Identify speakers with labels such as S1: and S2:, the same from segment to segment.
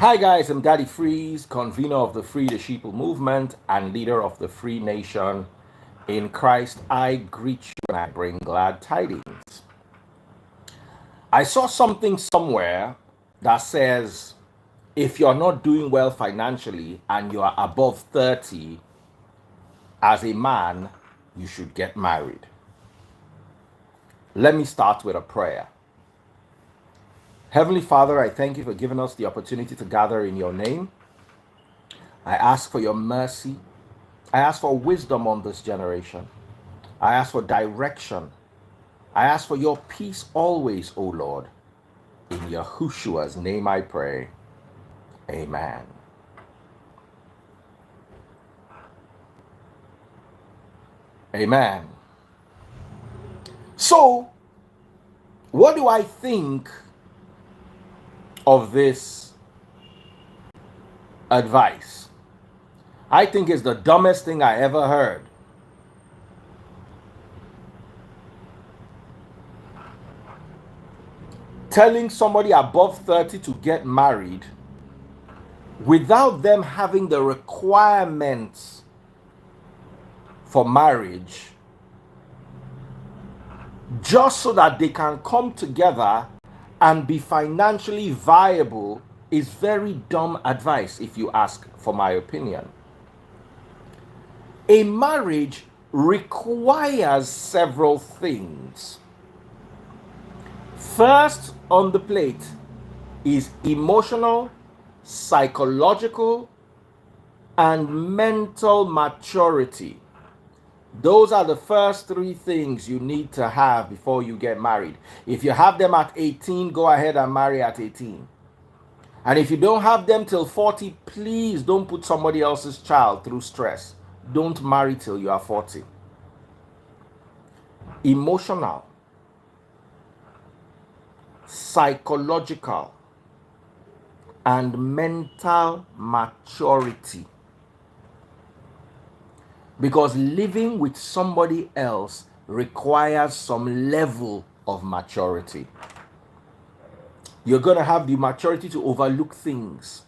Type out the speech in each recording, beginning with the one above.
S1: Hi guys, I'm Daddy Freeze, convener of the Free the Sheeple movement and leader of the Free Nation. In Christ, I greet you and I bring glad tidings. I saw something somewhere that says if you're not doing well financially and you are above 30, as a man, you should get married. Let me start with a prayer. Heavenly Father, I thank you for giving us the opportunity to gather in your name. I ask for your mercy. I ask for wisdom on this generation. I ask for direction. I ask for your peace always, O Lord. In Yahushua's name I pray. Amen. Amen. So, what do I think of this advice? I think it's the dumbest thing I ever heard. Telling somebody above 30 to get married without them having the requirements for marriage just so that they can come together and be financially viable is very dumb advice, if you ask for my opinion. A marriage requires several things. First on the plate is emotional, psychological, and mental maturity. Those are the first three things you need to have before you get married. If you have them at 18, go ahead and marry at 18. And if you don't have them till 40, please don't put somebody else's child through stress. Don't marry till you are 40. Emotional, psychological, and mental maturity. Because living with somebody else requires some level of maturity. You're going to have the maturity to overlook things.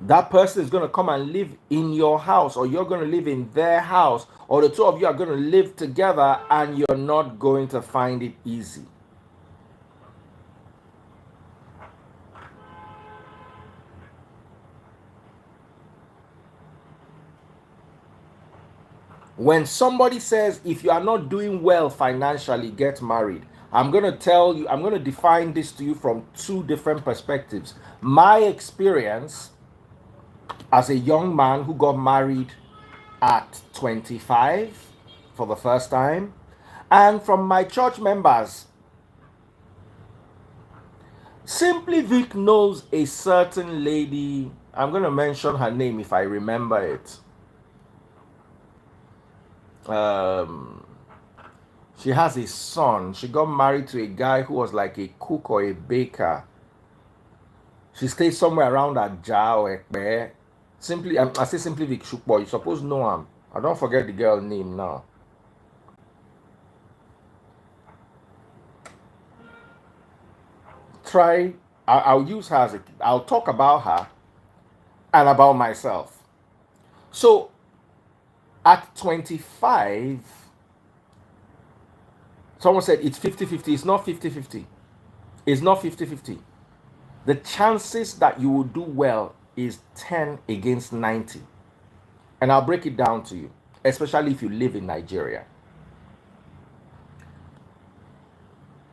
S1: That person is going to come and live in your house, or you're going to live in their house, or the two of you are going to live together, and you're not going to find it easy. When somebody says, if you are not doing well financially, get married, I'm going to define this to you from two different perspectives. My experience as a young man who got married at 25 for the first time, and from my church members. Simply Vic knows a certain lady. I'm going to mention her name if I remember it. She has a son. She got married to a guy who was like a cook or a baker. She stays somewhere around Aja or Ekpe. Simply, I say Simply Vic Shukbo. You supposed to know him. I don't forget the girl name now. I'll use her as I'll talk about her and about myself. So at 25, someone said it's 50-50. It's not 50-50. It's not 50-50. The chances that you will do well is 10 against 90. And I'll break it down to you, especially if you live in Nigeria.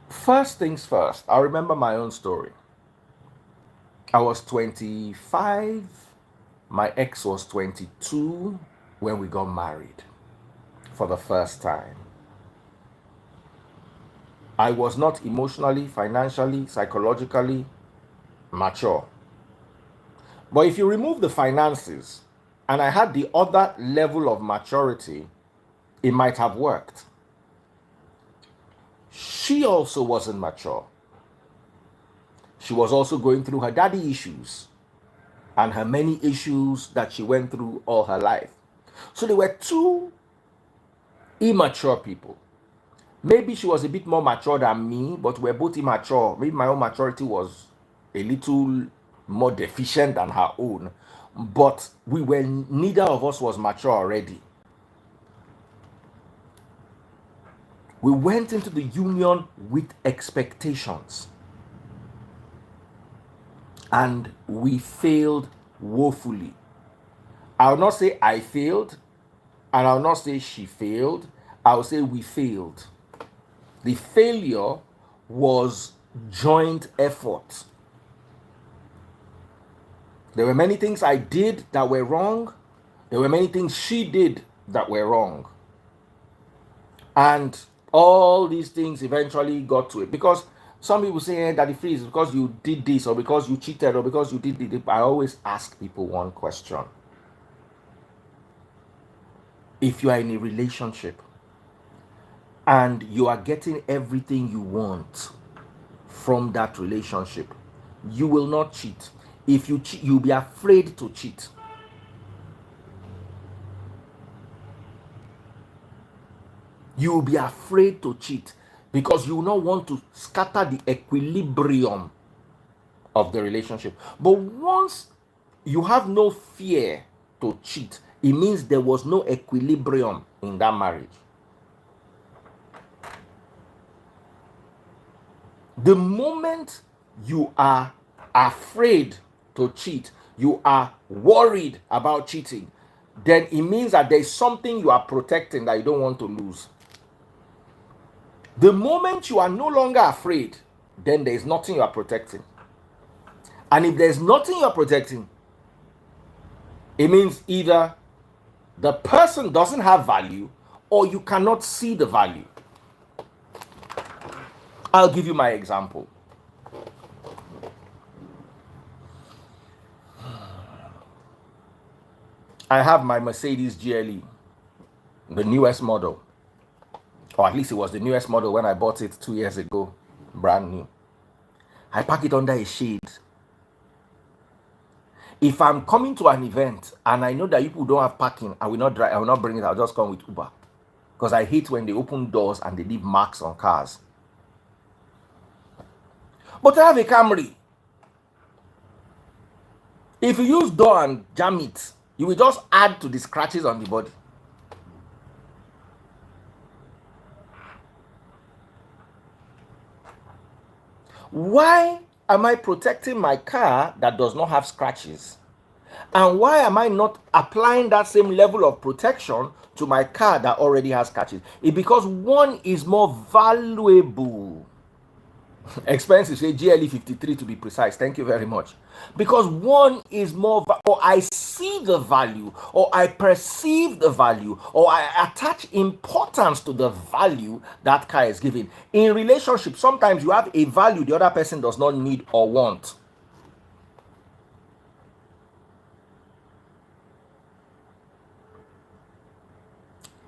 S1: First things first, I remember my own story. I was 25. My ex was 22 when we got married for the first time. I was not emotionally, financially, psychologically mature. But if you remove the finances and I had the other level of maturity, it might have worked. She also wasn't mature. She was also going through her daddy issues and her many issues that she went through all her life. So they were two immature people. Maybe she was a bit more mature than me, but we're both immature. Maybe my own maturity was a little more deficient than her own, but neither of us was mature already. We went into the union with expectations, and we failed woefully. I'll not say I failed, and I'll not say she failed. I'll say we failed. The failure was joint effort. There were many things I did that were wrong. There were many things she did that were wrong. And all these things eventually got to it. Because some people say that the free is because you did this, or because you cheated, or because you did this. I always ask people one question. If you are in a relationship and you are getting everything you want from that relationship, you will not cheat. If you cheat, you'll be afraid to cheat. You will be afraid to cheat because you will not want to scatter the equilibrium of the relationship. But once you have no fear to cheat, it means there was no equilibrium in that marriage. The moment you are afraid to cheat, you are worried about cheating, then it means that there's something you are protecting that you don't want to lose. The moment you are no longer afraid, then there's nothing you are protecting. And if there's nothing you're protecting, it means either the person doesn't have value or you cannot see the value. I'll give you my example. I have my Mercedes GLE, the newest model. Or at least it was the newest model when I bought it 2 years ago, brand new. I park it under a shade. If I'm coming to an event and I know that people don't have parking, I will not drive, I will not bring it, I'll just come with Uber. Because I hate when they open doors and they leave marks on cars. But I have a Camry. If you use door and jam it, you will just add to the scratches on the body. Why am I protecting my car that does not have scratches? And why am I not applying that same level of protection to my car that already has scratches? It's because one is more valuable. Expensive, say GLE 53 to be precise. Thank you very much. Because one is more, or I see the value, or I perceive the value, or I attach importance to the value that car is giving. In relationships, sometimes you have a value the other person does not need or want.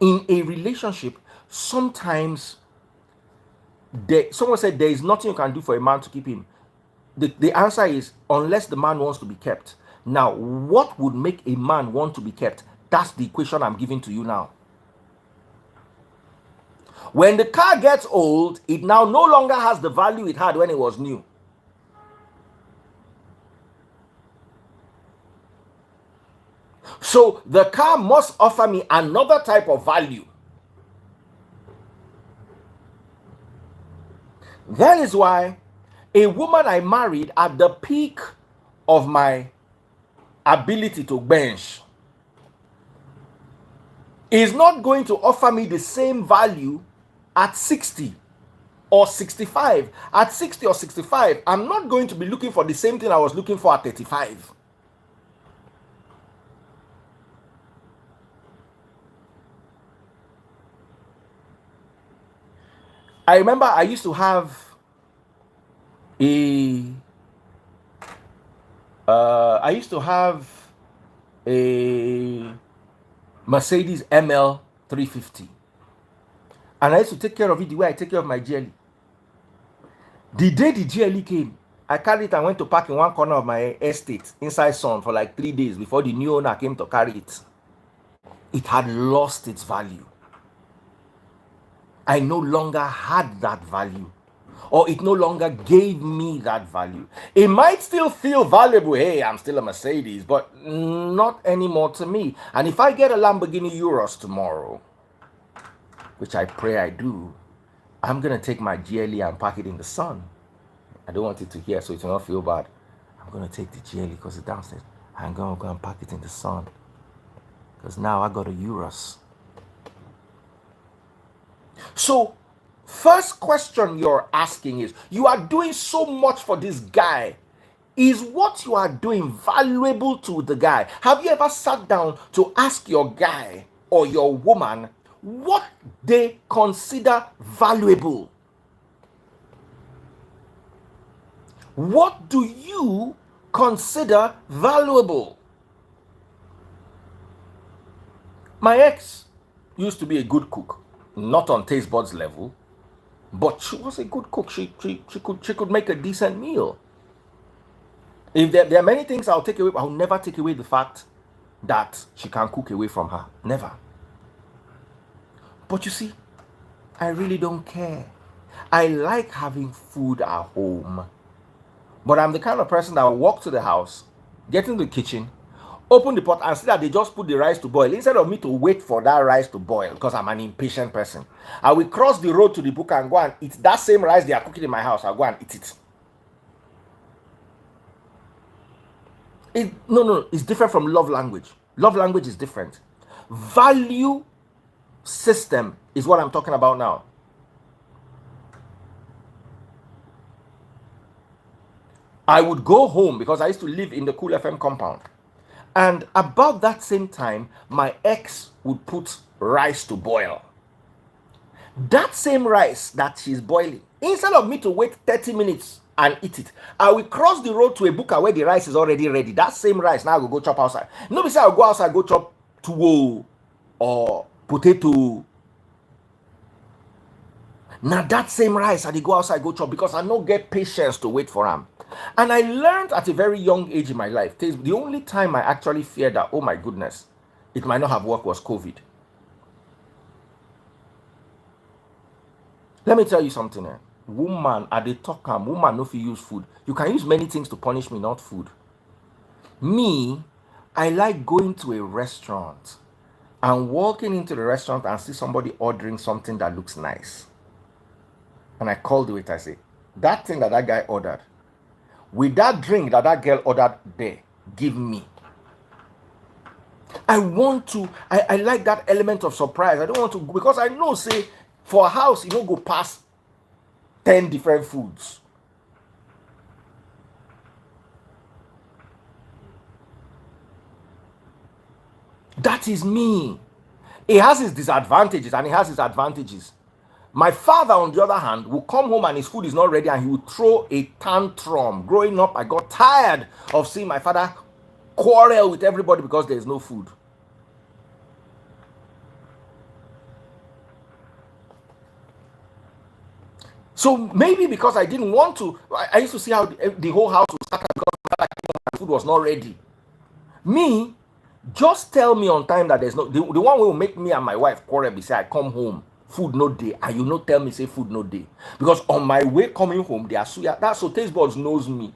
S1: In a relationship, sometimes someone said there is nothing you can do for a man to keep him. The answer is unless the man wants to be kept. Now, what would make a man want to be kept? That's the equation I'm giving to you now. When the car gets old, it now no longer has the value it had when it was new. So the car must offer me another type of value. That is why a woman I married at the peak of my ability to bench is not going to offer me the same value at 60 or 65. At 60 or 65, I'm not going to be looking for the same thing I was looking for at 35. I remember I used to have a Mercedes ML 350, and I used to take care of it the way I take care of my GLE. The day the GLE came, I carried it and went to park in one corner of my estate inside sun for like 3 days before the new owner came to carry it. It had lost its value. I no longer had that value. or it no longer gave me that value. It might still feel valuable. Hey, I'm still a Mercedes, but not anymore to me. And if I get a Lamborghini Urus tomorrow, which I pray I do, I'm going to take my GLE and park it in the sun. I don't want it to hear, so it will not feel bad. I'm going to take the GLE because it's downstairs. I'm going to go and park it in the sun. Because now I got a Urus. So, first question you're asking is, you are doing so much for this guy. Is what you are doing valuable to the guy? Have you ever sat down to ask your guy or your woman what they consider valuable? What do you consider valuable? My ex used to be a good cook, not on taste buds level, but she was a good cook. She could make a decent meal. If there are many things I'll take away, I'll never take away the fact that she can cook away from her. Never. But you see, I really don't care. I like having food at home. But I'm the kind of person that will walk to the house, get into the kitchen, open the pot and see that they just put the rice to boil. Instead of me to wait for that rice to boil, because I'm an impatient person, I will cross the road to the buka and go and eat that same rice they are cooking in my house. I'll go and eat it. No, it's different from love language. Love language is different. Value system is what I'm talking about now. I would go home because I used to live in the Cool FM compound. And about that same time, my ex would put rice to boil. That same rice that she's boiling, instead of me to wait 30 minutes and eat it, I will cross the road to a buka where the rice is already ready. That same rice, now I will go chop outside. Nobody say I'll go outside, go chop tuwo or potato. Now that same rice, I go outside, go chop, because I don't get patience to wait for them. And I learned at a very young age in my life, the only time I actually feared that, oh my goodness, it might not have worked was COVID. Let me tell you something. Woman, at the talk, woman, no, if you use food. You can use many things to punish me, not food. Me, I like going to a restaurant and walking into the restaurant and see somebody ordering something that looks nice. And I call the waiter, I say, that thing that guy ordered, with that drink that girl ordered there, give me. I want to, I like that element of surprise. I don't want to, because I know, say, for a house, you don't go past 10 different foods. That is me. It has its disadvantages and it has its advantages. My father, on the other hand, will come home and his food is not ready and he will throw a tantrum. Growing up, I got tired of seeing my father quarrel with everybody because there is no food. So maybe because I didn't want to, I used to see how the whole house was scattered because my food was not ready. Me, just tell me on time that there's no, the one who will make me and my wife quarrel be say I come home, food no day, and you no tell me say food no day. Because on my way coming home, they are suya. That's so taste buds knows me.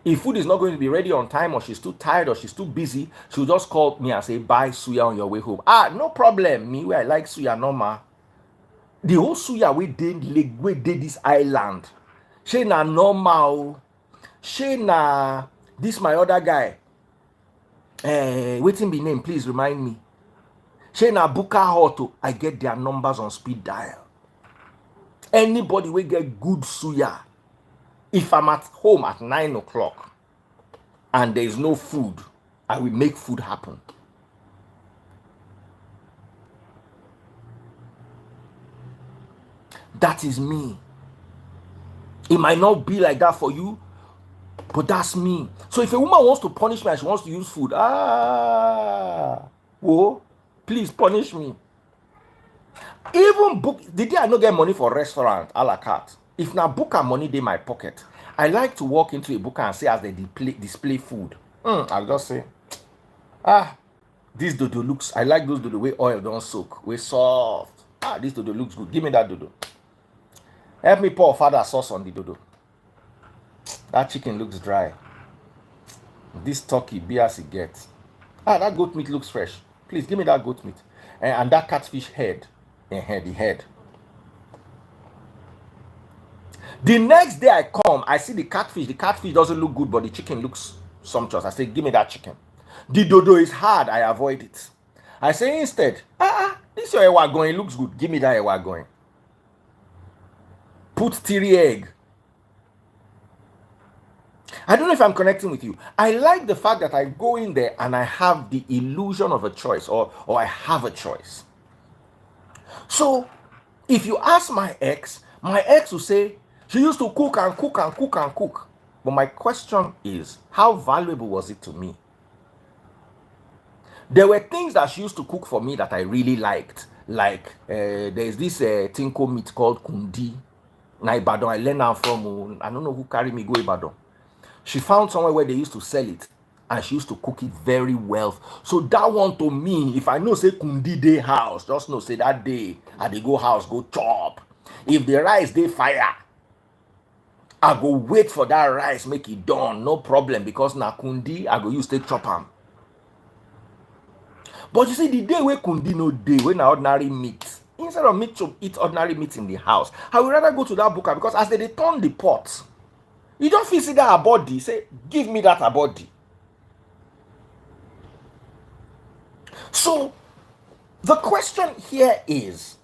S1: If food is not going to be ready on time, or she's too tired, or she's too busy, she'll just call me and say, buy suya on your way home. No problem. Me, where I like suya, normal. The whole suya we did this island. She na normal. She na this my other guy. Waiting be name, please remind me. She na Buka Auto. I get their numbers on speed dial. Anybody will get good suya. If I'm at home at 9 o'clock and there is no food, I will make food happen. That is me. It might not be like that for you, but that's me. So if a woman wants to punish me and she wants to use food, please punish me. Even book, the day I don't get money for restaurant, a la carte, if na book and money in my pocket, I like to walk into a book and say as they display food, I'll just say, this dodo looks, I like those dodo where oil don't soak, we soft. This dodo looks good, give me that dodo. Help me pour father sauce on the dodo. That chicken looks dry. This turkey, be as it gets. That goat meat looks fresh. Please give me that goat meat. And that catfish head. The head. The next day I come, I see the catfish. The catfish doesn't look good, but the chicken looks sumptuous. I say, give me that chicken. The dodo is hard. I avoid it. I say instead, this your ewa going looks good. Give me that ewa going. Put 3 egg. I don't know if I'm connecting with you. I like the fact that I go in there and I have the illusion of a choice, or I have a choice. So if you ask my ex will say she used to cook and cook and cook and cook. But my question is, how valuable was it to me? There were things that she used to cook for me that I really liked. Like there's this tinko meat called kundi. Na Ibadan, I learned now from, I don't know who carried me go Ibadan. She found somewhere where they used to sell it, and she used to cook it very well. So that one to me, if I know say kundi day house, just know say that day I dey go house go chop. If the rice dey fire, I go wait for that rice make it done, no problem, because na kundi I go use take chop am. But you see, the day where kundi no day, when na ordinary meat, instead of me to eat ordinary meat in the house, I would rather go to that buka, because as they turn the pot, you don't feel see that body. Say, give me that body. So the question here is,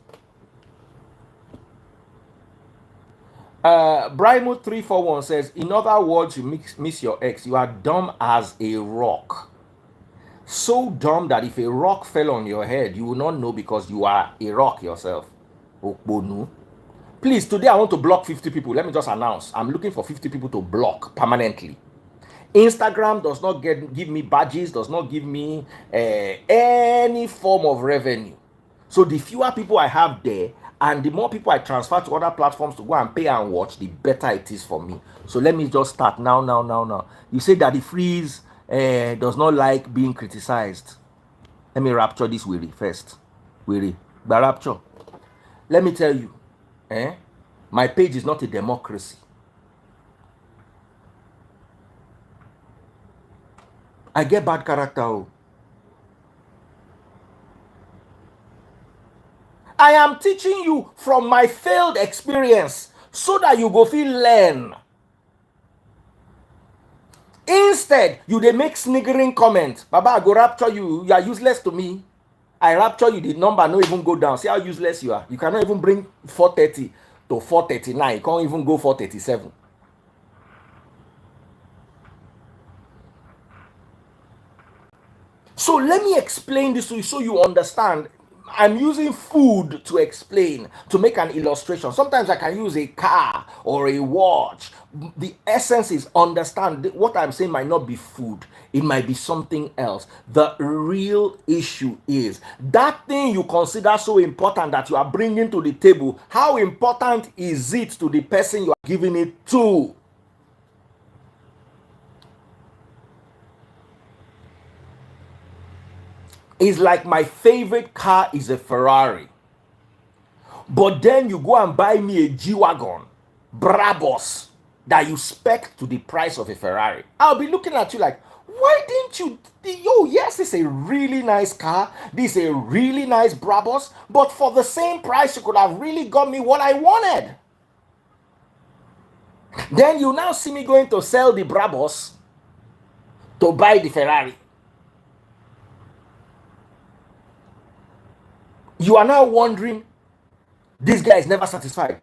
S1: Brimo 341 says, in other words, you miss your ex. You are dumb as a rock. So dumb that if a rock fell on your head, you will not know, because you are a rock yourself. Okbonu. Please, today I want to block 50 people. Let me just announce. I'm looking for 50 people to block permanently. Instagram does not give me badges, does not give me any form of revenue. So the fewer people I have there, and the more people I transfer to other platforms to go and pay and watch, the better it is for me. So let me just start now. You say that the freeze does not like being criticized. Let me rapture this weary first. Weary. By rapture. Let me tell you, my page is not a democracy. I get bad character. I am teaching you from my failed experience so that you go feel learn. Instead, you they make sniggering comments. Baba, I go rapture you. You are useless to me. I rapture you. The number no even go down. See how useless you are. You cannot even bring 430 to 439. You can't even go 437. So let me explain this to you so you understand. I'm using food to explain, to make an illustration. Sometimes I can use a car or a watch. The essence is understand what I'm saying might not be food. It might be something else. The real issue is that thing you consider so important that you are bringing to the table. How important is it to the person you are giving it to? It's like my favorite car is a Ferrari. But then you go and buy me a G-Wagon, Brabus, that you spec to the price of a Ferrari. I'll be looking at you like, why didn't you? Yes, it's a really nice car. This is a really nice Brabus. But for the same price, you could have really got me what I wanted. Then you now see me going to sell the Brabus to buy the Ferrari. You are now wondering, this guy is never satisfied.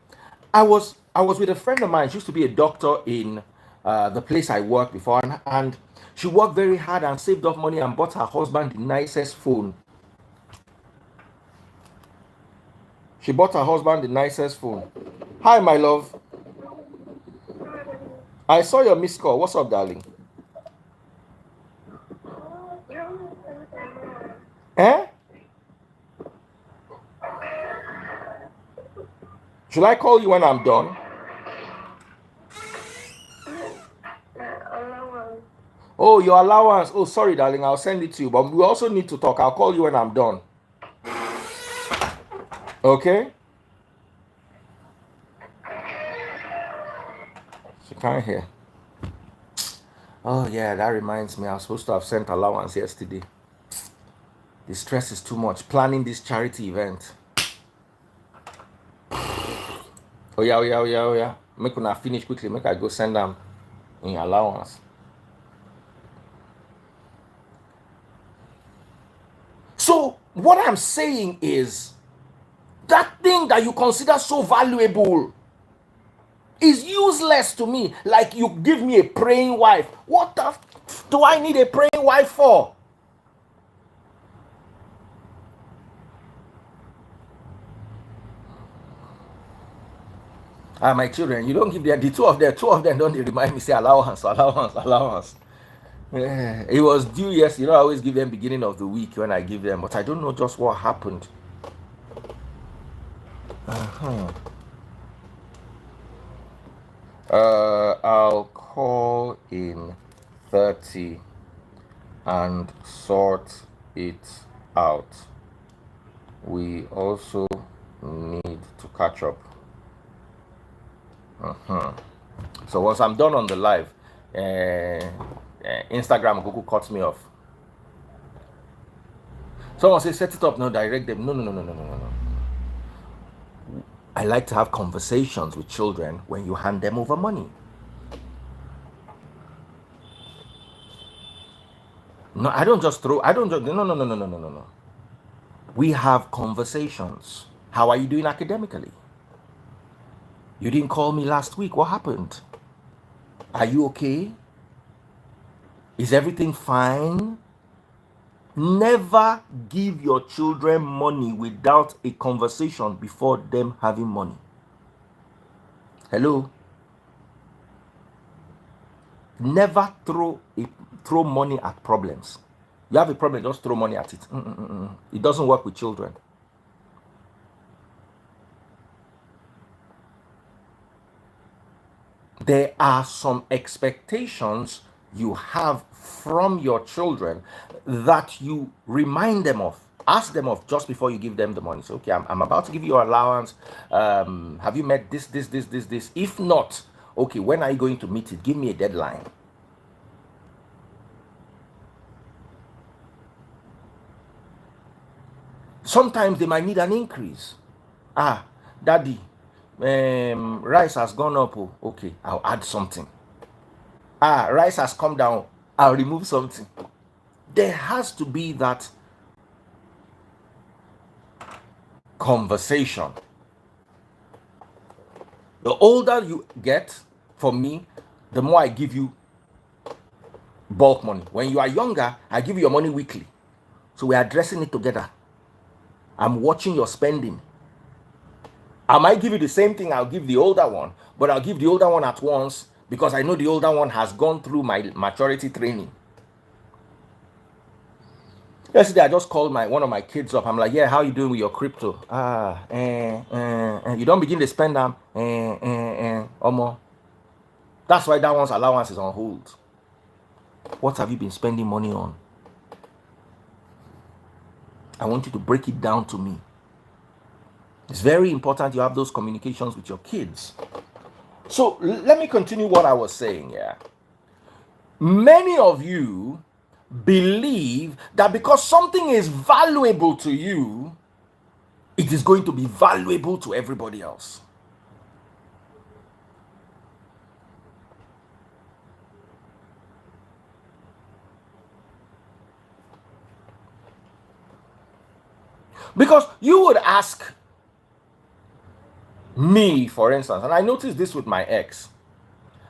S1: I was with a friend of mine. She used to be a doctor in the place I worked before, and she worked very hard and saved up money and bought her husband the nicest phone. She bought her husband the nicest phone. Hi, my love. I saw your missed call. What's up, darling? Eh? Should I call you when I'm done? Oh, your allowance. Oh, sorry, darling. I'll send it to you. But we also need to talk. I'll call you when I'm done. Okay? You can't hear. Oh yeah, that reminds me. I was supposed to have sent allowance yesterday. The stress is too much. Planning this charity event. Oh yeah, oh yeah, oh yeah, oh yeah. Make una finish quickly. Make I go send them in allowance. So what I'm saying is that thing that you consider so valuable is useless to me. Like you give me a praying wife. What the do I need a praying wife for? My children, you don't give them the two of them don't they remind me say allowance, allowance, allowance. Yeah, it was due yes, I always give them beginning of the week when I give them, but I don't know just what happened. I'll call in 30 and sort it out. We also need to catch up. So once I'm done on the live, Instagram, Google cuts me off. Someone says set it up, no, direct them. No. I like to have conversations with children when you hand them over money. No, I don't just throw, I don't just, no. We have conversations. How are you doing academically? You didn't call me last week. What happened? Are you okay? Is everything fine? Never give your children money without a conversation before them having money. Hello? Never throw money at problems. You have a problem, just throw money at it. It doesn't work with children. There are some expectations you have from your children that you remind them of. Ask them of just before you give them the money. So, okay, I'm about to give you your allowance. Have you met this? If not, okay, when are you going to meet it? Give me a deadline. Sometimes they might need an increase. Daddy, rice has gone up. Oh, okay, I'll add something. Rice has come down. I'll remove something. There has to be that conversation. The older you get, for me, the more I give you bulk money. When you are younger, I give you your money weekly. So we're addressing it together. I'm watching your spending. I might give you the same thing I'll give the older one, but I'll give the older one at once because I know the older one has gone through my maturity training. Yesterday, I just called one of my kids up. I'm like, yeah, how you doing with your crypto? You don't begin to spend them. Omo. That's why that one's allowance is on hold. What have you been spending money on? I want you to break it down to me. It's very important you have those communications with your kids. So let me continue what I was saying here. Many of you believe that because something is valuable to you, it is going to be valuable to everybody else. Because you would ask me, for instance, and I noticed this with my ex.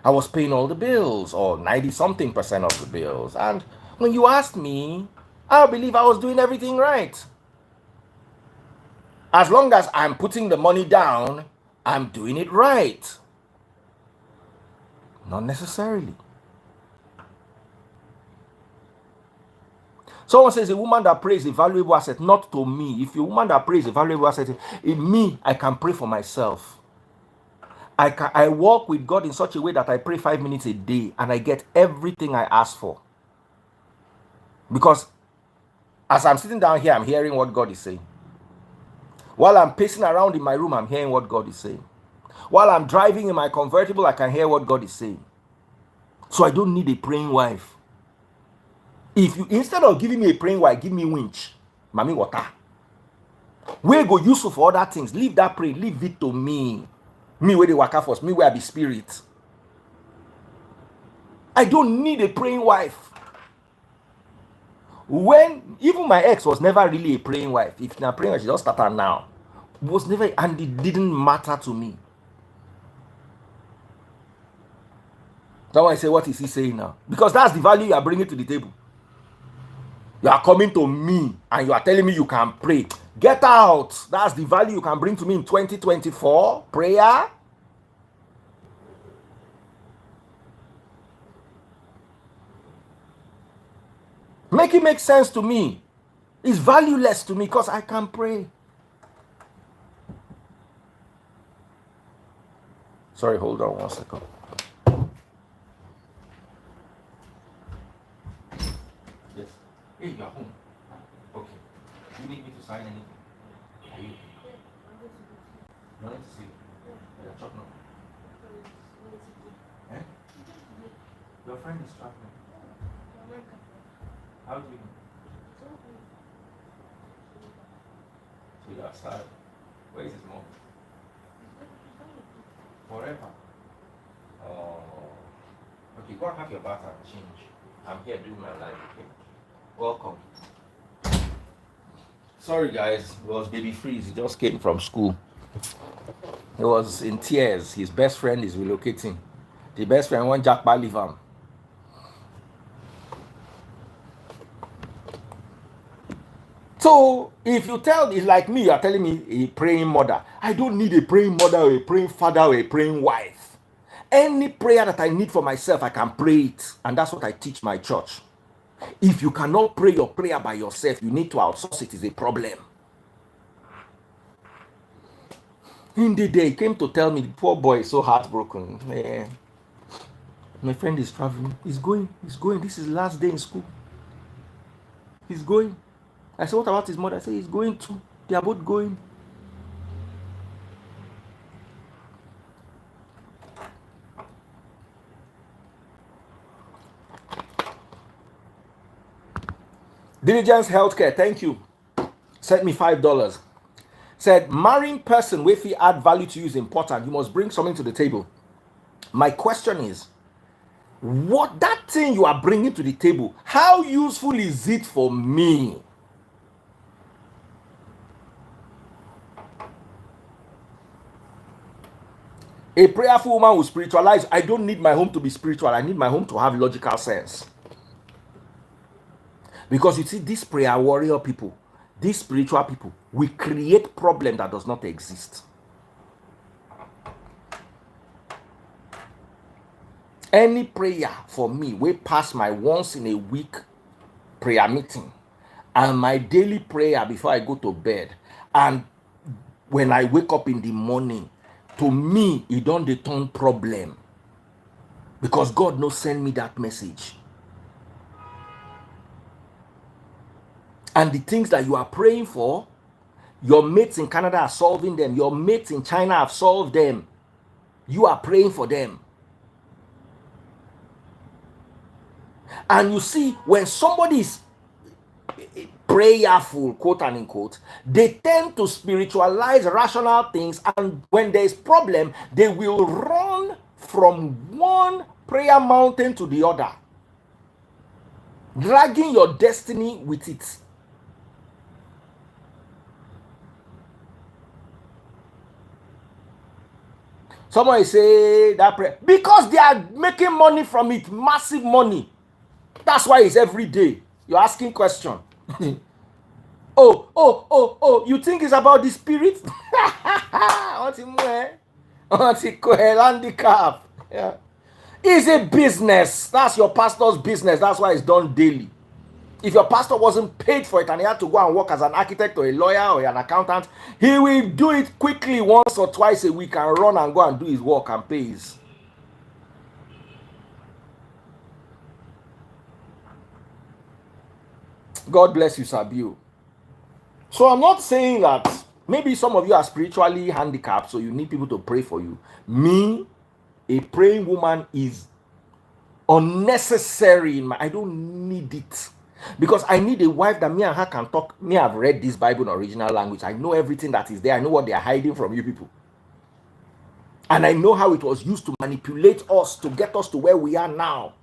S1: I was paying all the bills, or 90-something% of the bills. And when you asked me, I believe I was doing everything right. As long as I'm putting the money down, I'm doing it right. Not necessarily. Someone says a woman that prays a valuable asset, not to me. If a woman that prays a valuable asset, in me, I can pray for myself. I walk with God in such a way that I pray 5 minutes a day and I get everything I ask for. Because as I'm sitting down here, I'm hearing what God is saying. While I'm pacing around in my room, I'm hearing what God is saying. While I'm driving in my convertible, I can hear what God is saying. So I don't need a praying wife. If you, instead of giving me a praying wife, give me winch, mami water. We go useful for other things. Leave that prayer, leave it to me. Me where they work first, me where I be spirit. I don't need a praying wife. When even my ex was never really a praying wife. If na praying wife, she just started now. Was never, and it didn't matter to me. That's why I say, what is he saying now? Because that's the value you are bringing to the table. You are coming to me and you are telling me you can pray. Get out. That's the value you can bring to me in 2024. Prayer. Make it make sense to me. It's valueless to me because I can pray. Sorry, hold on 1 second. Yes. Hey, you're home. Okay. You need me to sign anything? Are you? You want to see? Yeah, chop now. Eh? Your friend is traveling. How do you know? So you are sad. Where is his mom? Forever. Oh. Okay, go and have your bath and change. I'm here doing my life, okay? Welcome. Sorry guys, it was baby Freeze. He just came from school. He was in tears. His best friend is relocating. The best friend won't jack by leave him. So if you tell, it's like me, you are telling me a praying mother. I don't need a praying mother or a praying father or a praying wife. Any prayer that I need for myself, I can pray it. And that's what I teach my church. If you cannot pray your prayer by yourself, you need to outsource it. Is a problem. In the day, he came to tell me, the poor boy is so heartbroken. Man, my friend is traveling. He's going. This is last day in school. He's going. I said, what about his mother? I said, he's going too. They are both going. Diligence Healthcare, thank you. Sent me $5. Said, marrying person, if he add value to you is important. You must bring something to the table. My question is, what that thing you are bringing to the table, how useful is it for me? A prayerful woman will spiritualize. I don't need my home to be spiritual. I need my home to have logical sense. Because you see, these prayer warrior people, these spiritual people, we create problem that does not exist. Any prayer for me will pass my once in a week prayer meeting and my daily prayer before I go to bed. And when I wake up in the morning, to me, it don't turn problem. Because God no send me that message. And the things that you are praying for, your mates in Canada are solving them. Your mates in China have solved them. You are praying for them. And you see, when somebody is prayerful, quote and unquote, they tend to spiritualize rational things, and when there is problem, they will run from one prayer mountain to the other, dragging your destiny with it. Somebody say that prayer because they are making money from it, massive money. That's why it's every day. You're asking question. Oh, you think it's about the spirit? Yeah. It's a business. That's your pastor's business. That's why it's done daily. If your pastor wasn't paid for it and he had to go and work as an architect or a lawyer or an accountant, he will do it quickly once or twice a week and run and go and do his work and pays. God bless you, Sabiu. So I'm not saying that Maybe some of you are spiritually handicapped, so you need people to pray for you. Me, a praying woman is unnecessary in my, I don't need it. Because I need a wife that me and her can talk. Me, I've read this Bible in original language. I know everything that is there. I know what they are hiding from you people. And I know how it was used to manipulate us to get us to where we are now.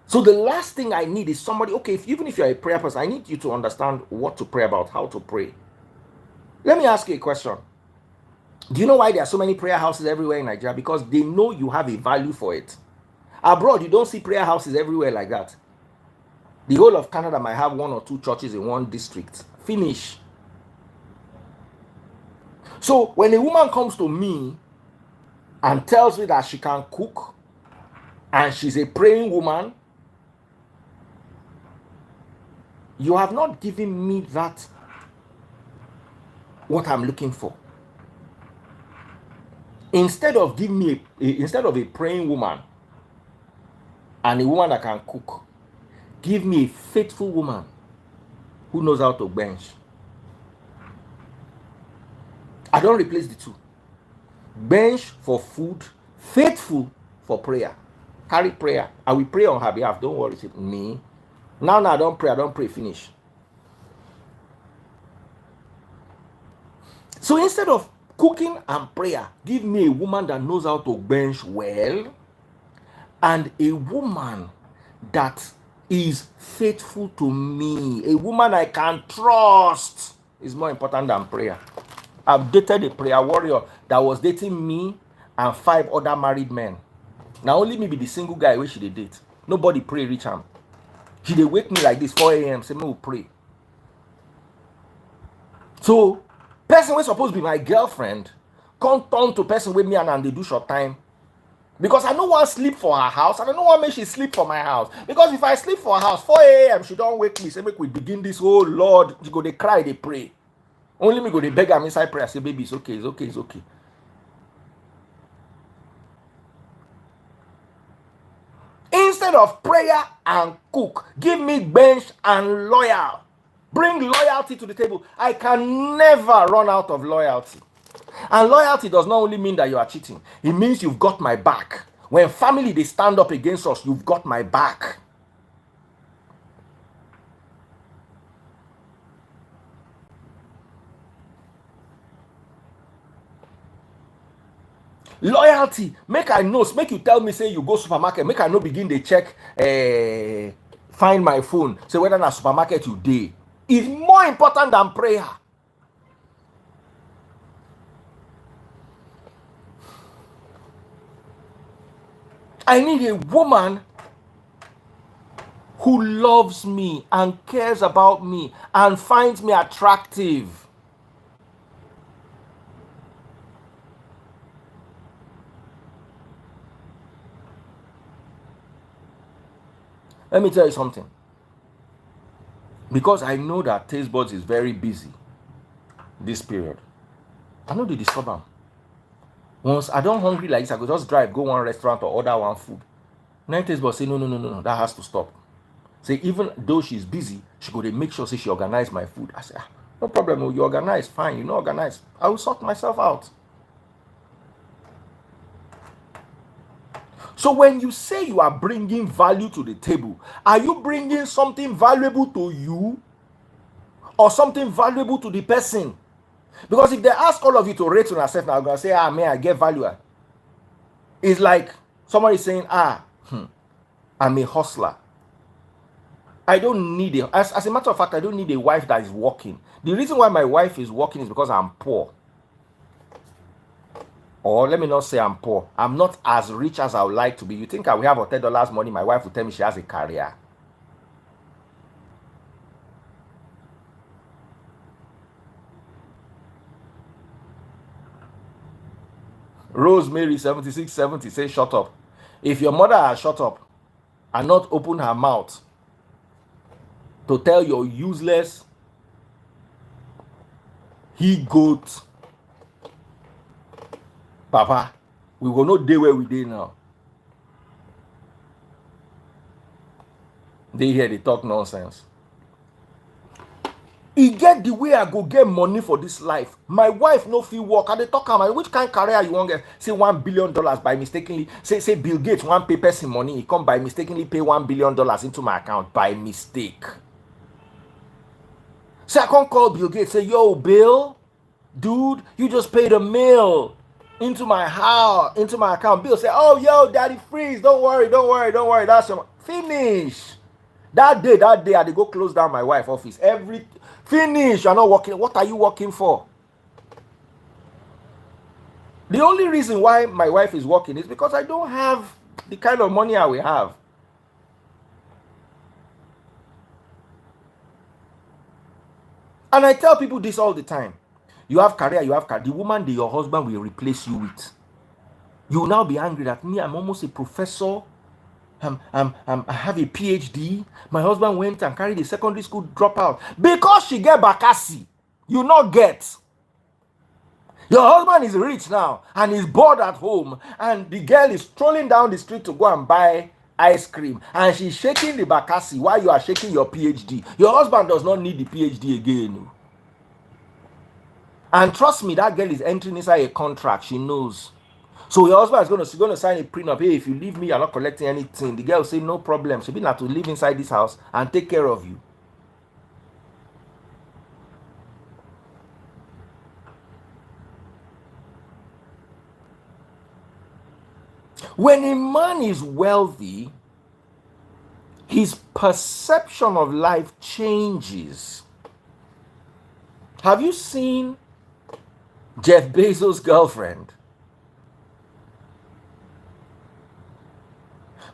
S1: So the last thing I need is somebody, okay, even if you're a prayer person, I need you to understand what to pray about, how to pray. Let me ask you a question. Do you know why there are so many prayer houses everywhere in Nigeria? Because they know you have a value for it. Abroad, you don't see prayer houses everywhere like that. The whole of Canada might have 1 or 2 churches in one district. Finish. So when a woman comes to me and tells me that she can cook and she's a praying woman, you have not given me that, what I'm looking for. Instead of giving me instead of a praying woman and a woman that can cook, give me a faithful woman who knows how to bench. I don't replace the two. Bench for food, faithful for prayer. Carry prayer. I will pray on her behalf. Don't worry. Me. Now I don't pray, finish. So instead of cooking and prayer, give me a woman that knows how to bench well, and a woman that is faithful to me. A woman I can trust is more important than prayer. I've dated a prayer warrior that was dating me and 5 other married men. Now only me be the single guy wey she dey date. Nobody pray reach am. She dey wake me like this 4 a.m. say me will pray. So person wey supposed to be my girlfriend come turn to person with me and they do short time. Because I don't want to sleep for her house. I don't want to make she sleep for my house. Because if I sleep for her house 4 a.m. she don't wake me. Say make we begin this. Oh Lord, you go they cry, they pray. Only me go they beg am inside prayer. Say baby, it's okay, it's okay, it's okay. Instead of prayer and cook, give me bench and loyal. Bring loyalty to the table. I can never run out of loyalty. And loyalty does not only mean that you are cheating. It means you've got my back. When family, they stand up against us, you've got my back. Loyalty, make I know, make you tell me, say you go supermarket, make I know begin they check, find my phone, say whether na supermarket you dey. Is more important than prayer. I need a woman who loves me and cares about me and finds me attractive. Let me tell you something. Because I know that taste buds is very busy this period. I know they disturb them. Once I don't hungry like this, I could just drive, go one restaurant or order one food. Now taste buds say no, that has to stop. Say even though she's busy, she go to make sure say she organize my food. I say, no problem, you organize, fine, you know organize. I will sort myself out. So when you say you are bringing value to the table, are you bringing something valuable to you or something valuable to the person? Because if they ask all of you to rate on yourself, now I'm going to say, man, I get value. It's like somebody saying, I'm a hustler. I don't need it. As a matter of fact, I don't need a wife that is working. The reason why my wife is working is because I'm poor. Or let me not say I'm poor. I'm not as rich as I would like to be. You think I will have a $10 money, my wife will tell me she has a career. Rosemary 7670 says, shut up. If your mother has shut up and not open her mouth to tell your useless he-goat papa, we will not dey where we dey now. They hear they talk nonsense. E get the way I go get money for this life. My wife no fit work. I dey talk am, which kind career you wan get? Say $1 billion by mistakenly. Say Bill Gates wan pay person money. He come by mistakenly pay $1 billion into my account by mistake. Say I can't call Bill Gates. Say, yo, Bill, dude, you just paid $1 million into my house, into my account. Bill say, oh, yo, daddy, freeze. Don't worry. That's your finish. That day, I dey go close down my wife office. Finish. You're not working. What are you working for? The only reason why my wife is working is because I don't have the kind of money I will have. And I tell people this all the time. You have career. The woman that your husband will replace you with. You will now be angry that me, I'm almost a professor. I have a PhD. My husband went and carried a secondary school dropout. Because she get Bakassi. You not get. Your husband is rich now and is bored at home. And the girl is strolling down the street to go and buy ice cream. And she's shaking the Bakassi while you are shaking your PhD. Your husband does not need the PhD again. And trust me, that girl is entering inside a contract. She knows. So your husband is going to sign a prenup. Hey, if you leave me, you're not collecting anything. The girl will say, no problem. She'll be not to live inside this house and take care of you. When a man is wealthy, his perception of life changes. Have you seen Jeff Bezos' girlfriend?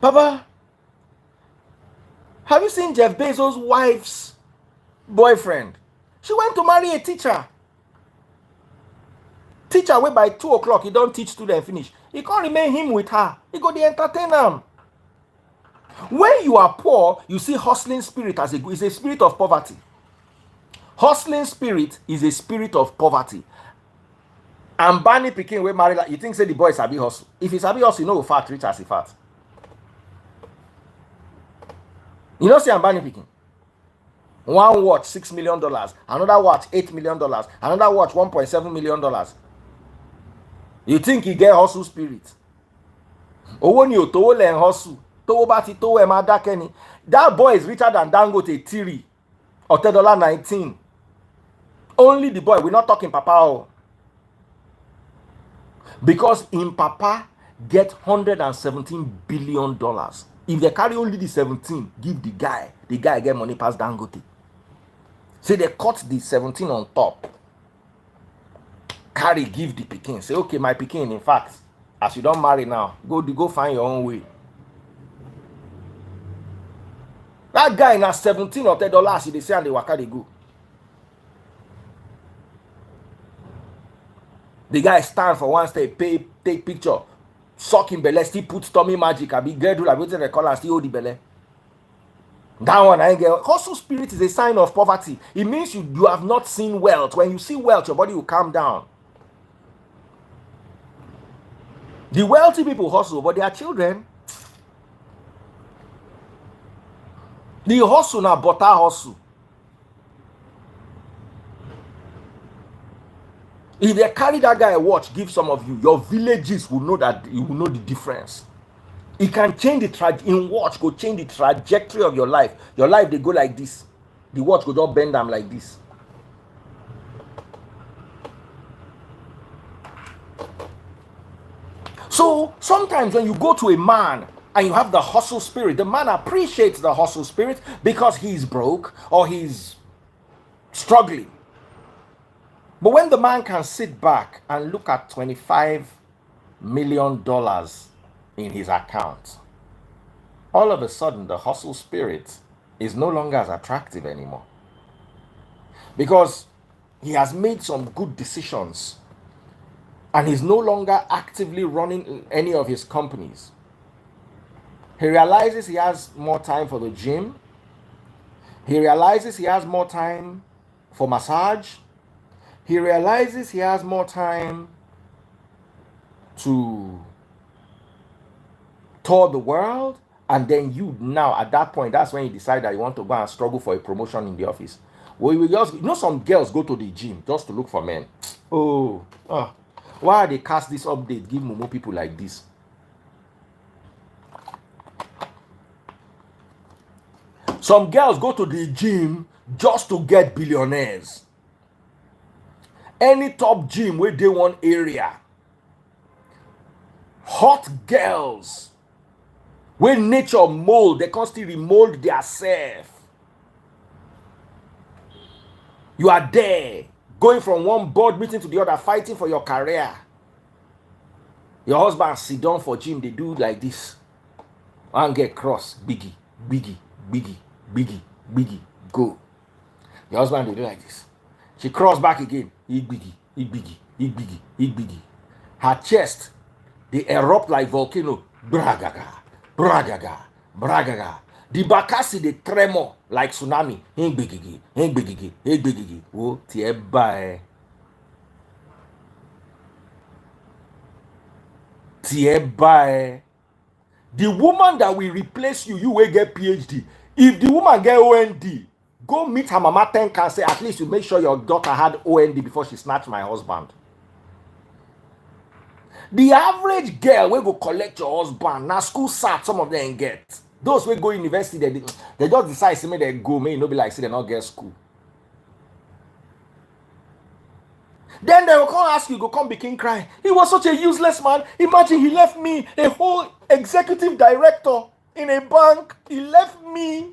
S1: Papa, have you seen Jeff Bezos' wife's boyfriend? She went to marry a teacher. Teacher wey by 2 o'clock, he don't teach student finish. He can't remain him with her. He go dey entertain am. When you are poor, you see hustling spirit as is a spirit of poverty. Hustling spirit is a spirit of poverty. And Barney pikin wey marry, like, you think say the boy sabi hustle. If he sabi hustle, you know fat rich as he fat. You know, see, I'm Barney pikin. One watch $6 million, another watch $8 million, another watch $1.7 million. You think he get hustle spirit? Owó ni ò tówó lẹ̀ ń hustle. Tówó bá ti tówó ẹ̀ máa dákẹ́ ni. That boy is richer than Dangote 3 or $19. Only the boy. We're not talking papa. Oh. Because in papa get $117 billion. If they carry only the 17, give the guy get money past Dangote. Say they cut the 17 on top. Carry, give the pikin. Say, okay, my pikin, in fact, as you don't marry now, go find your own way. That guy na 17 or $10, they say, and they waka they go. The guy stand for one step, take picture, suck him belly, still put tummy magic, I be girl like wetin they call and still hold the belly. That one I get. Hustle spirit is a sign of poverty. It means you have not seen wealth. When you see wealth, your body will calm down. The wealthy people hustle, but their children, the hustle na butter hustle. If they carry that guy a watch, give some of you, your villages will know that you will know the difference. It can change the in watch, go change the trajectory of your life. Your life, they go like this. The watch go just bend them like this. So sometimes when you go to a man and you have the hustle spirit, the man appreciates the hustle spirit because he's broke or he's struggling. But when the man can sit back and look at $25 million in his account, all of a sudden the hustle spirit is no longer as attractive anymore. Because he has made some good decisions and he's no longer actively running any of his companies. He realizes he has more time for the gym. He realizes he has more time for massage. He realizes he has more time to tour the world. And then you now, at that point, that's when you decide that you want to go and struggle for a promotion in the office. We just, some girls go to the gym just to look for men. Oh, why they cast this update? Give more people like this. Some girls go to the gym just to get billionaires. Any top gym where they want area. Hot girls. When nature mold, they constantly mold their self. You are there, going from one board meeting to the other, fighting for your career. Your husband sit down for gym, they do like this. And get cross, biggie, biggie, biggie, biggie, biggie, go. Your husband, they do like this. She cross back again, biggie, biggie, biggie, biggie. Her chest, they erupt like volcano. Bragaga, bragaga, bragaga. The Bakassi, they tremor like tsunami. Oh, tieba. Tieba. The woman that will replace you, you will get PhD. If the woman get OND, go meet her mama 10 and say, at least you make sure your daughter had OND before she snatched my husband. The average girl will go collect your husband. Now school sat, some of them get. Those will go university, they just decide to make them go, may no be like say they not get school. Then they will come ask you, go come begin crying. He was such a useless man. Imagine he left me, a whole executive director in a bank. He left me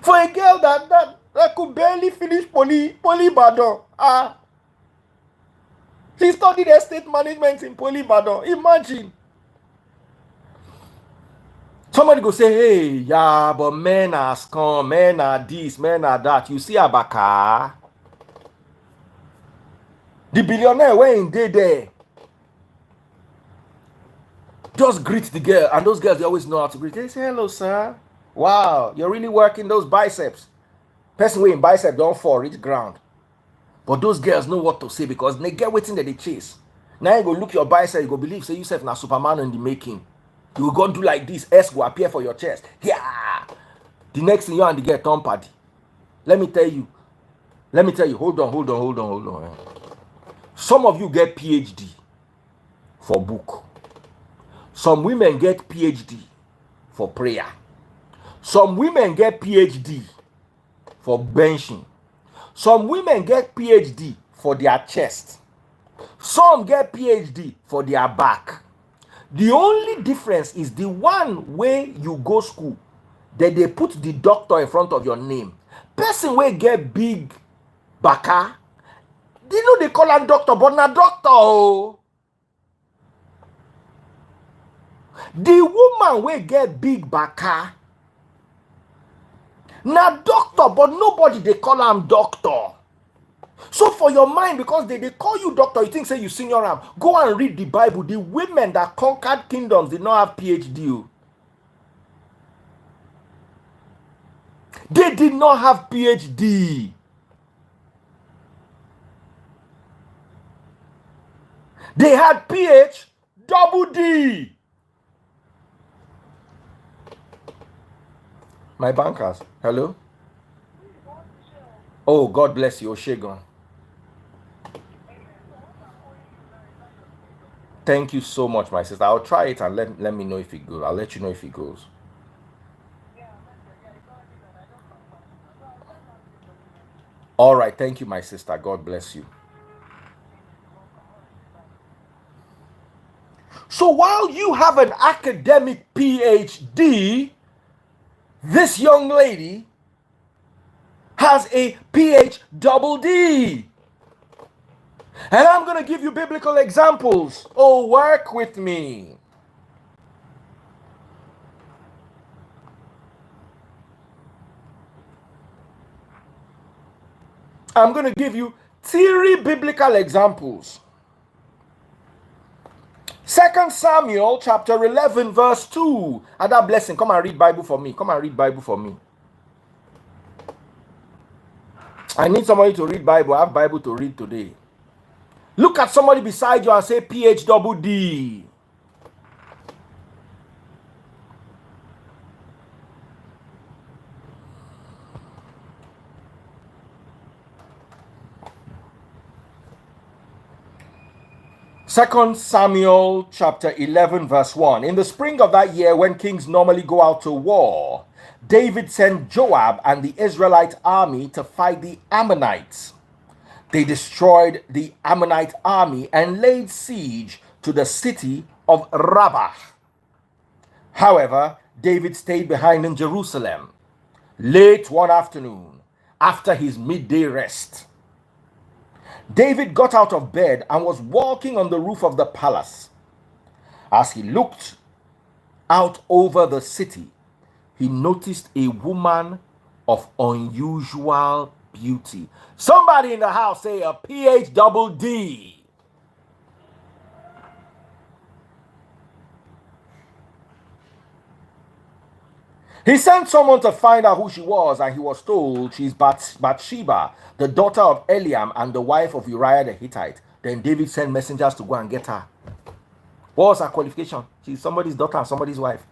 S1: for a girl that could barely finish poly Badon. He studied estate management in poly Badon. Imagine. Somebody go say, hey, yeah, but men are scum, men are this, men are that. You see Abaka? The billionaire when they there. Just greet the girl. And those girls, they always know how to greet. They say, hello, sir. Wow, you're really working those biceps. Person with bicep don't fall, reach ground. But those girls know what to say because they get waiting that they chase. Now you go look your bicep, you go believe, say yourself now Superman in the making. You will go do like this, S will appear for your chest. Yeah. The next thing you and the girl turn party. Let me tell you. Hold on. Some of you get PhD for book. Some women get PhD for prayer. Some women get PhD for benching. Some women get PhD for their chest. Some get PhD for their back. The only difference is the one where you go school, that they put the doctor in front of your name. Person where get big baka, they know they call him doctor, but not doctor. Oh. The woman where get big baka, not doctor, but nobody they call him doctor. So for your mind, because they call you doctor, you think say you senior am. Go and read the Bible. The women that conquered kingdoms did not have PhD. They did not have PhD. They had PhD. My bankers, hello? Oh, God bless you, Oshegon. Thank you so much, my sister. I'll try it and let me know if it goes. I'll let you know if it goes. All right. Thank you, my sister. God bless you. So while you have an academic PhD, this young lady has a PhD. And I'm going to give you biblical examples. Oh, work with me. I'm going to give you 3 biblical examples. 2 Samuel chapter 11 verse 2. Other blessing, come and read Bible for me. I need somebody to read Bible. I have Bible to read today. Look at somebody beside you and say PhD. 2 Samuel chapter 11 verse 1. In the spring of that year, when kings normally go out to war, David sent Joab and the Israelite army to fight the Ammonites. They destroyed the Ammonite army and laid siege to the city of Rabbah. However, David stayed behind in Jerusalem. Late one afternoon, after his midday rest, David got out of bed and was walking on the roof of the palace. As he looked out over the city, he noticed a woman of unusual beauty. Somebody in the house say a PhD. He sent someone to find out who she was, and he was told she's Bathsheba, the daughter of Eliam and the wife of Uriah the Hittite. Then David sent messengers to go and get her. What was her qualification? She's somebody's daughter and somebody's wife.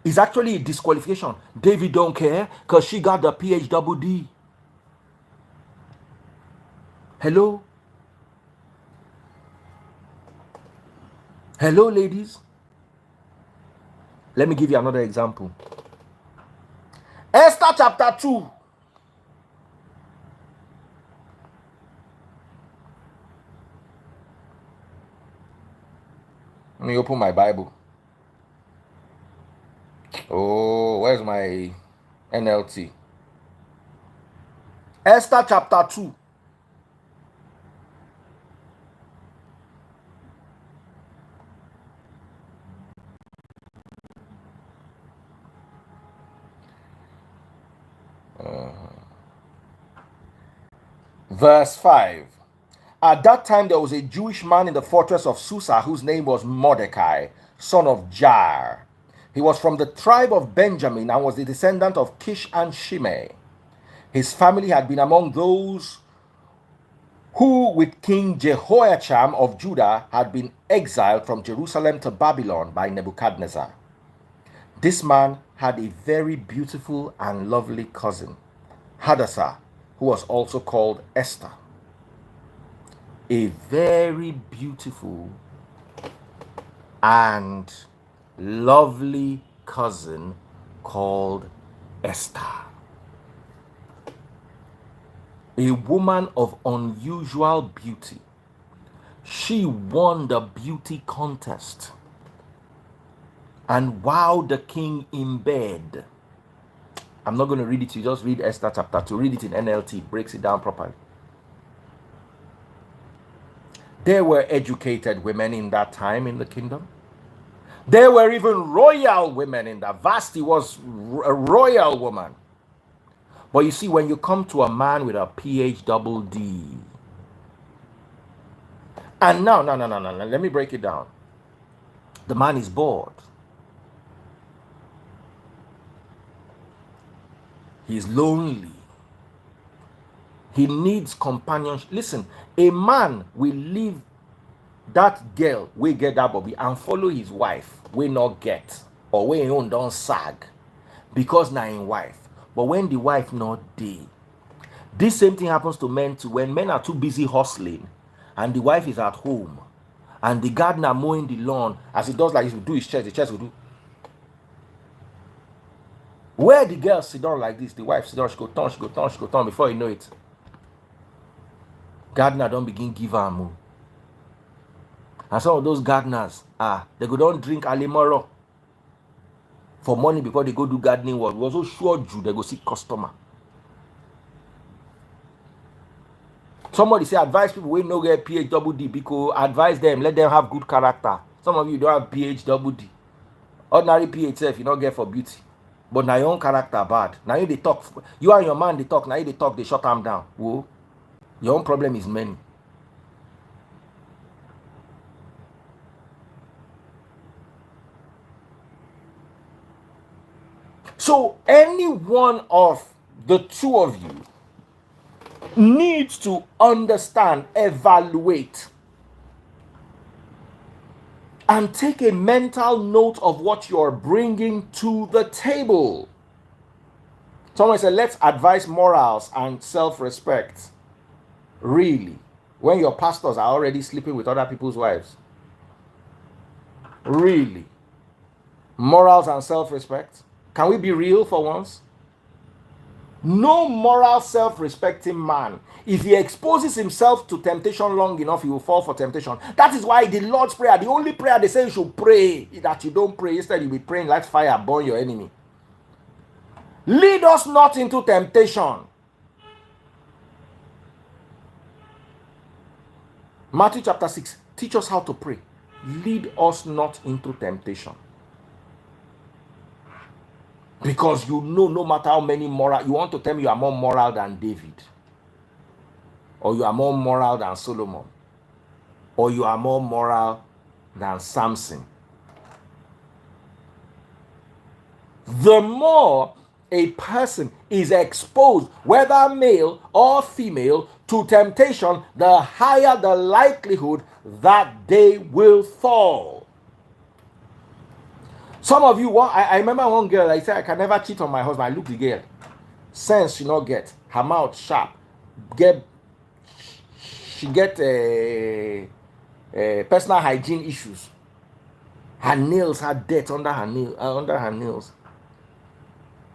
S1: It's actually a disqualification. David don't care because she got the PhD. Hello? Hello, ladies? Let me give you another example. Esther chapter 2. Let me open my Bible. Oh, where's my NLT? Esther chapter 2. Verse 5. At that time there was a Jewish man in the fortress of Susa whose name was Mordecai, son of Jair. He was from the tribe of Benjamin and was the descendant of Kish and Shimei. His family had been among those who with King Jehoiacham of Judah had been exiled from Jerusalem to Babylon by Nebuchadnezzar. This man had a very beautiful and lovely cousin, Hadassah, who was also called Esther. A very beautiful and lovely cousin called Esther. A woman of unusual beauty. She won the beauty contest and wowed the king in bed. I'm not going to read it to you, just read Esther chapter 2. Read it in NLT, it breaks it down properly. There were educated women in that time in the kingdom. There were even royal women in that. Vashti was a royal woman. But you see, when you come to a man with a PhD, and no, let me break it down. The man is bored. He's lonely. He needs companionship. Listen, a man will leave that girl, we get that bobby, and follow his wife, we not get, or we own don't sag, because now in wife. But when the wife not dey, this same thing happens to men too. When men are too busy hustling, and the wife is at home, and the gardener mowing the lawn, as he does like he will do his chest, the chest will do. Where the girl sit down like this, the wife sit down, she go turn, before you know it. Gardener don't begin give her a move. And some of those gardeners, they go don't drink alimoro for money before they go do gardening work. We also sure you they go see customer. Somebody say advise people we no get PhD because advise them, let them have good character. Some of you don't have PhD. Ordinary PhD you don't get for beauty. But now your own character bad. Now you they talk. You and your man they talk. Now you they talk, they shut them down. Whoa. Your own problem is many. So any one of the two of you needs to understand, evaluate, and take a mental note of what you're bringing to the table. Someone said, let's advise morals and self-respect. Really? When your pastors are already sleeping with other people's wives? Really? Morals and self-respect? Can we be real for once? No moral, self-respecting man, if he exposes himself to temptation long enough, he will fall for temptation. That is why the Lord's Prayer, the only prayer they say you should pray, that you don't pray. Instead, you'll be praying, let fire burn your enemy. Lead us not into temptation. Matthew chapter 6, teach us how to pray. Lead us not into temptation. Because you know, no matter how many moral, you want to tell me you are more moral than David, or you are more moral than Solomon, or you are more moral than Samson. The more a person is exposed, whether male or female, to temptation, the higher the likelihood that they will fall. Some of you, I remember one girl, I said, I can never cheat on my husband. I look the girl. Sense she not get. Her mouth sharp. She get personal hygiene issues. Her nails had dirt under her nails.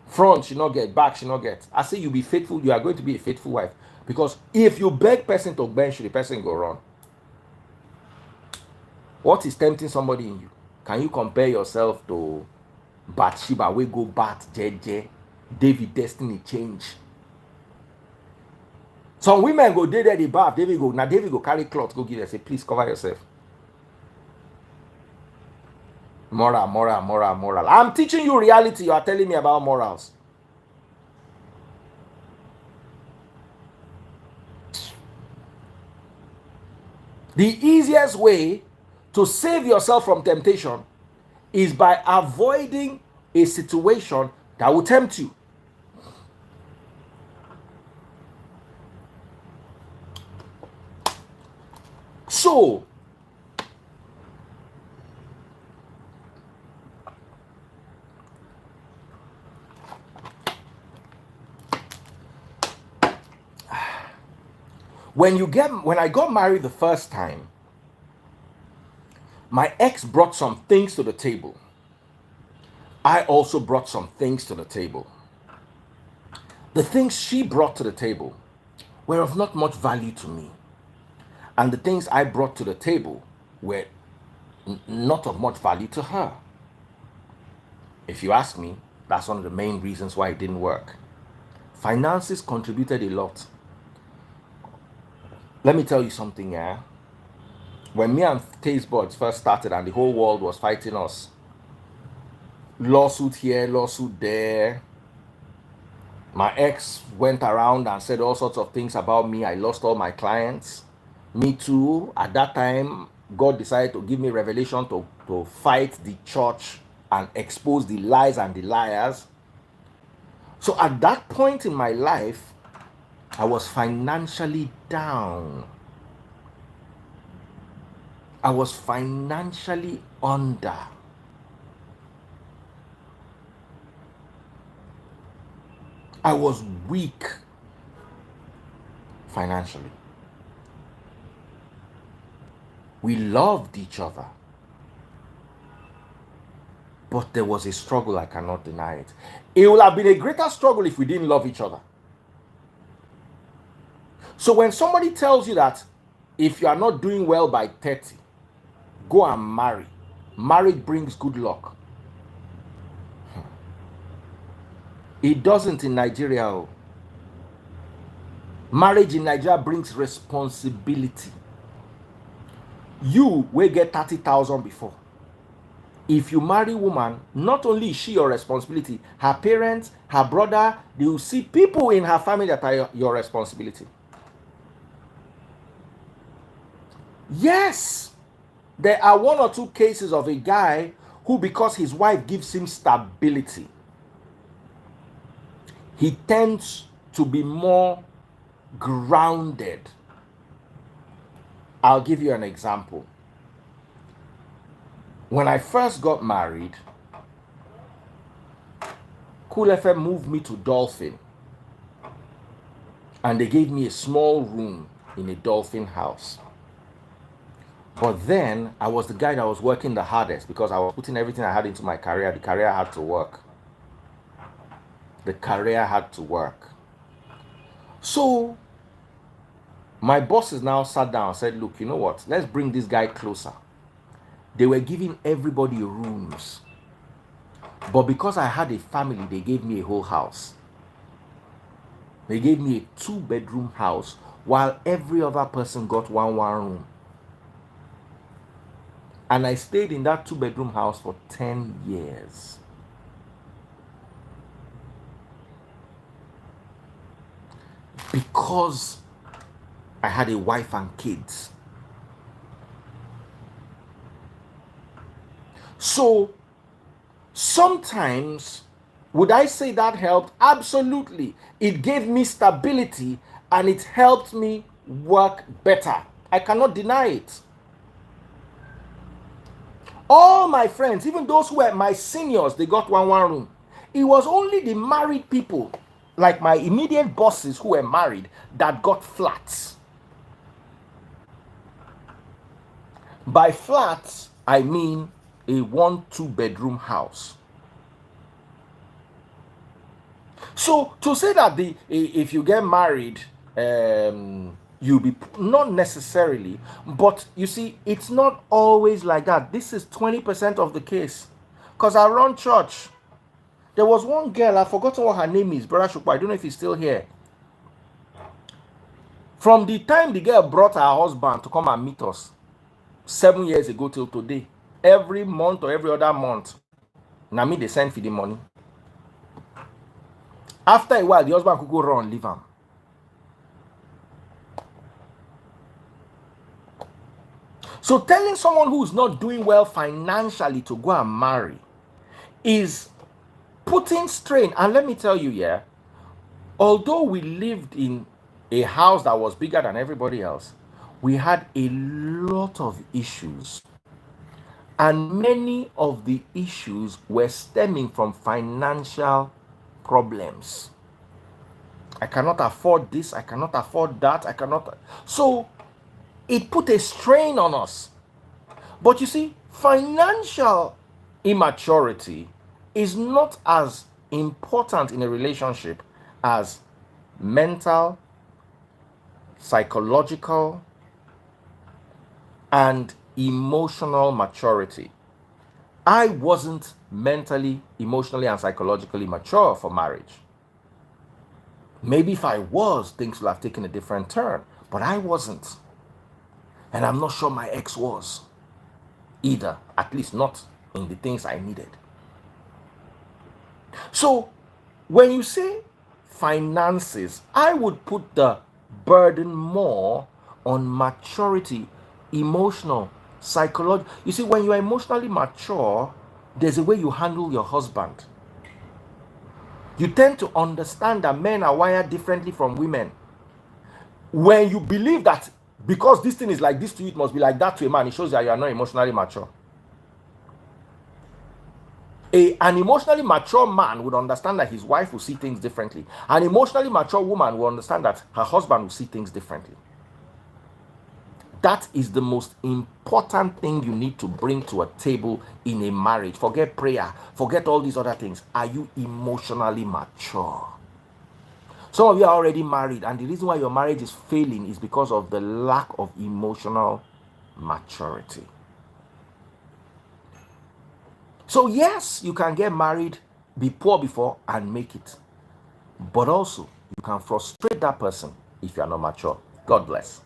S1: Front she not get, back she not get. I say you be faithful, you are going to be a faithful wife. Because if you beg person to bench you, the person go run. What is tempting somebody in you? Can you compare yourself to Bathsheba? We go bat JJ, David destiny change. Some women go there the bath. David go carry cloth, go give them, say please cover yourself. Moral. I'm teaching you reality. You are telling me about morals. The easiest way to save yourself from temptation is by avoiding a situation that will tempt you. So, when I got married the first time, my ex brought some things to the table. I also brought some things to the table. The things she brought to the table were of not much value to me. And the things I brought to the table were not of much value to her. If you ask me, that's one of the main reasons why it didn't work. Finances contributed a lot. Let me tell you something, yeah? When me and Taste Buds first started and the whole world was fighting us, lawsuit here, lawsuit there, my ex went around and said all sorts of things about me. I lost all my clients. Me too. At that time, God decided to give me revelation to fight the church and expose the lies and the liars. So at that point in my life, I was financially down. I was financially under. I was weak financially. We loved each other. But there was a struggle, I cannot deny it. It would have been a greater struggle if we didn't love each other. So when somebody tells you that if you are not doing well by 30, go and marry. Marriage brings good luck. It doesn't in Nigeria. Marriage in Nigeria brings responsibility. You will get 30,000 before. If you marry a woman, not only is she your responsibility, her parents, her brother, they will see people in her family that are your responsibility. Yes, there are one or two cases of a guy who, because his wife gives him stability, he tends to be more grounded. I'll give you an example. When I first got married, Cool FM moved me to Dolphin. And they gave me a small room in a Dolphin house. But then I was the guy that was working the hardest because I was putting everything I had into my career. The career had to work. The career had to work. So my bosses now sat down and said, look, you know what? Let's bring this guy closer. They were giving everybody rooms. But because I had a family, they gave me a whole house. They gave me a 2-bedroom house while every other person got one room. And I stayed in that 2-bedroom house for 10 years. Because I had a wife and kids. So sometimes, would I say that helped? Absolutely. It gave me stability and it helped me work better. I cannot deny it. All my friends, even those who were my seniors, they got one room. It was only the married people, like my immediate bosses who were married, that got flats. By flats, I mean a 1-2-bedroom house. So to say that if you get married, you'll be, not necessarily, but you see, it's not always like that. This is 20% of the case. Because I run church. There was one girl, I've forgotten what her name is, Brother Shukwa, I don't know if he's still here. From the time the girl brought her husband to come and meet us 7 years ago till today, every month or every other month, now me they send for the money. After a while, the husband could go run and leave him. So telling someone who's not doing well financially to go and marry is putting strain. And let me tell you, yeah, although we lived in a house that was bigger than everybody else, we had a lot of issues. And many of the issues were stemming from financial problems. I cannot afford this, I cannot afford that, I cannot. So it put a strain on us. But you see, financial immaturity is not as important in a relationship as mental, psychological, and emotional maturity. I wasn't mentally, emotionally, and psychologically mature for marriage. Maybe if I was, things would have taken a different turn, but I wasn't. And I'm not sure my ex was either, at least not in the things I needed. So when you say finances, I would put the burden more on maturity, emotional, psychological. You see, when you're emotionally mature, there's a way you handle your husband. You tend to understand that men are wired differently from women. When you believe that because this thing is like this to you, it must be like that to a man, it shows that you are not emotionally mature. An emotionally mature man would understand that his wife will see things differently. An emotionally mature woman will understand that her husband will see things differently. That is the most important thing you need to bring to a table in a marriage. Forget prayer, forget all these other things. Are you emotionally mature? Some of you are already married, and the reason why your marriage is failing is because of the lack of emotional maturity. So yes, you can get married, be poor before, and make it. But also, you can frustrate that person if you are not mature. God bless.